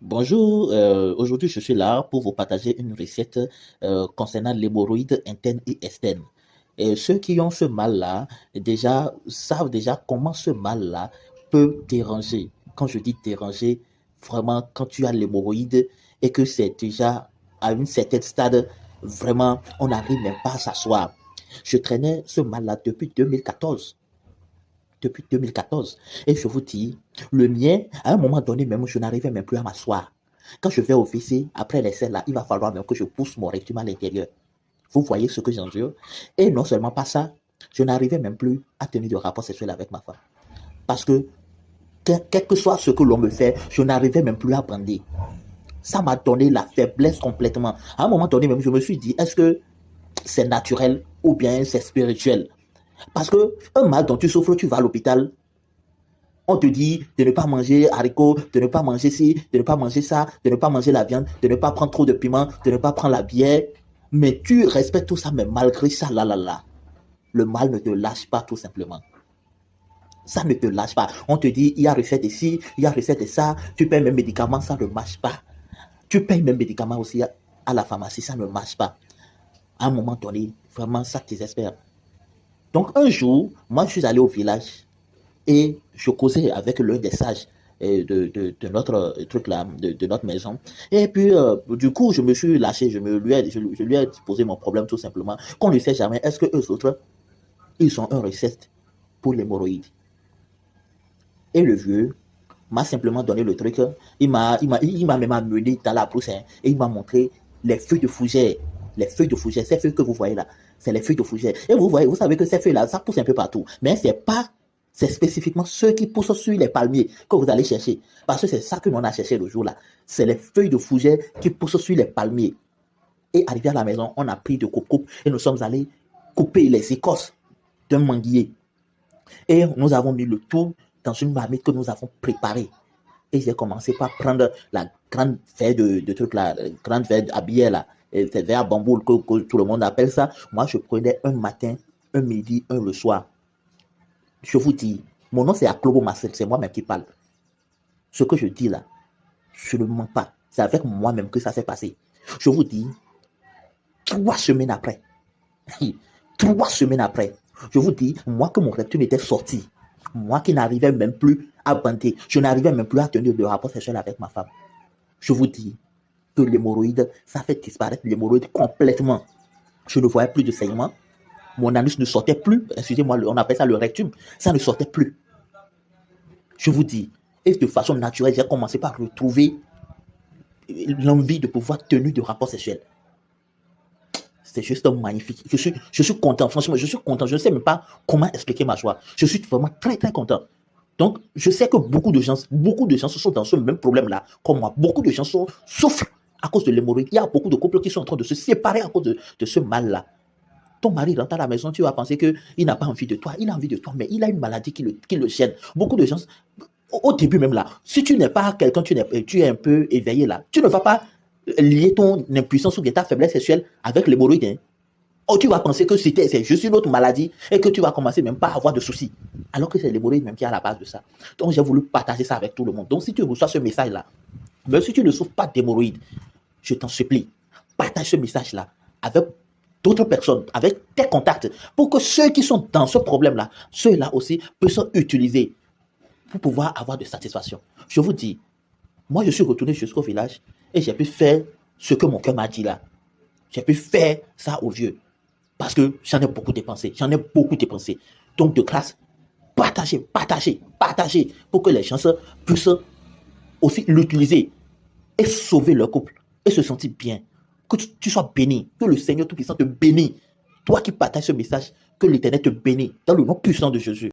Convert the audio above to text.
Bonjour, aujourd'hui je suis là pour vous partager une recette concernant l'hémorroïde interne et externe. Et ceux qui ont ce mal-là, déjà, savent déjà comment ce mal-là peut déranger. Quand je dis déranger, vraiment, quand tu as l'hémorroïde et que c'est déjà à une certaine stade, vraiment, on n'arrive même pas à s'asseoir. Je traînais ce mal-là depuis 2014. Depuis 2014. Et je vous dis, le mien, à un moment donné, même, je n'arrivais même plus à m'asseoir. Quand je vais au WC, après les selles là, il va falloir même que je pousse mon rectum à l'intérieur. Vous voyez ce que j'endure. Et non seulement pas ça, je n'arrivais même plus à tenir de rapport sexuel avec ma femme. Parce que, quel que soit ce que l'on me fait, je n'arrivais même plus à bander. Ça m'a donné la faiblesse complètement. À un moment donné, même, je me suis dit, est-ce que c'est naturel ou bien c'est spirituel? Parce que un mal dont tu souffres, tu vas à l'hôpital, on te dit de ne pas manger haricots, de ne pas manger ci, de ne pas manger ça, de ne pas manger la viande, de ne pas prendre trop de piment, de ne pas prendre la bière. Mais tu respectes tout ça, mais malgré ça, le mal ne te lâche pas tout simplement. Ça ne te lâche pas. On te dit, il y a recette ici, il y a recette de ça, tu payes mes médicaments, ça ne marche pas. Tu payes mes médicaments aussi à la pharmacie, ça ne marche pas. À un moment donné, vraiment, ça te désespère. Donc un jour, moi, je suis allé au village et je causais avec l'un des sages de notre truc là, de notre maison. Et puis, du coup, je me suis lâché, je lui ai posé mon problème tout simplement. Qu'on ne sait jamais, est-ce que eux autres, ils ont un recette pour l'hémorroïde? Et le vieux m'a simplement donné le truc. Il m'a même amené dans la brousse, hein, et il m'a montré les feuilles de fougère. Les feuilles de fougère, ces feuilles que vous voyez là, c'est les feuilles de fougère. Et vous voyez, vous savez que ces feuilles-là, ça pousse un peu partout. Mais c'est spécifiquement ceux qui poussent sur les palmiers que vous allez chercher. Parce que c'est ça que l'on a cherché le jour là. C'est les feuilles de fougère qui poussent sur les palmiers. Et arrivé à la maison, on a pris de coupe-coupe et nous sommes allés couper les écorces d'un manguier. Et nous avons mis le tout dans une marmite que nous avons préparée. Et j'ai commencé par prendre la grande verre de truc là, grande verre à bière là, c'est verre à bambou que tout le monde appelle ça. Moi, je prenais un matin, un midi, un le soir. Je vous dis, mon nom c'est Aklobo Marcel, c'est moi-même qui parle. Ce que je dis là, je ne mens pas. C'est avec moi-même que ça s'est passé. Je vous dis, 3 semaines après, 3 semaines après, je vous dis, moi que mon rectum était sorti, moi qui n'arrivais même plus à bander, je n'arrivais même plus à tenir de rapport sexuel avec ma femme. Je vous dis que l'hémorroïde, ça fait disparaître l'hémorroïde complètement. Je ne voyais plus de saignement, mon anus ne sortait plus, excusez-moi, on appelle ça le rectum, ça ne sortait plus. Je vous dis, et de façon naturelle, j'ai commencé par retrouver l'envie de pouvoir tenir de rapport sexuel. C'est juste magnifique. Je suis content, franchement, je suis content. Je ne sais même pas comment expliquer ma joie. Je suis vraiment très, très content. Donc, je sais que beaucoup de gens sont dans ce même problème-là, comme moi. Beaucoup de gens souffrent à cause de l'hémorroïde. Il y a beaucoup de couples qui sont en train de se séparer à cause de ce mal-là. Ton mari rentre à la maison, tu vas penser qu'il n'a pas envie de toi. Il a envie de toi, mais il a une maladie qui le gêne. Beaucoup de gens, au début même là, si tu n'es pas quelqu'un, tu es un peu éveillé là, tu ne vas pas lier ton impuissance ou bien ta faiblesse sexuelle avec l'hémorroïde. Hein. Oh, tu vas penser que c'est juste une autre maladie et que tu vas commencer même pas à avoir de soucis. Alors que c'est l'hémorroïde même qui est à la base de ça. Donc, j'ai voulu partager ça avec tout le monde. Donc, si tu reçois ce message-là, même si tu ne souffres pas d'hémorroïde, je t'en supplie, partage ce message-là avec d'autres personnes, avec tes contacts, pour que ceux qui sont dans ce problème-là, ceux-là aussi puissent utiliser pour pouvoir avoir de satisfaction. Je vous dis, moi, je suis retourné jusqu'au village et j'ai pu faire ce que mon cœur m'a dit là. J'ai pu faire ça au vieux. Parce que j'en ai beaucoup dépensé. J'en ai beaucoup dépensé. Donc, de grâce, partagez, partagez, partagez pour que les gens puissent aussi l'utiliser et sauver leur couple et se sentir bien. Que tu sois béni. Que le Seigneur Tout-Puissant te bénisse. Toi qui partages ce message, que l'Éternel te bénisse dans le nom puissant de Jésus.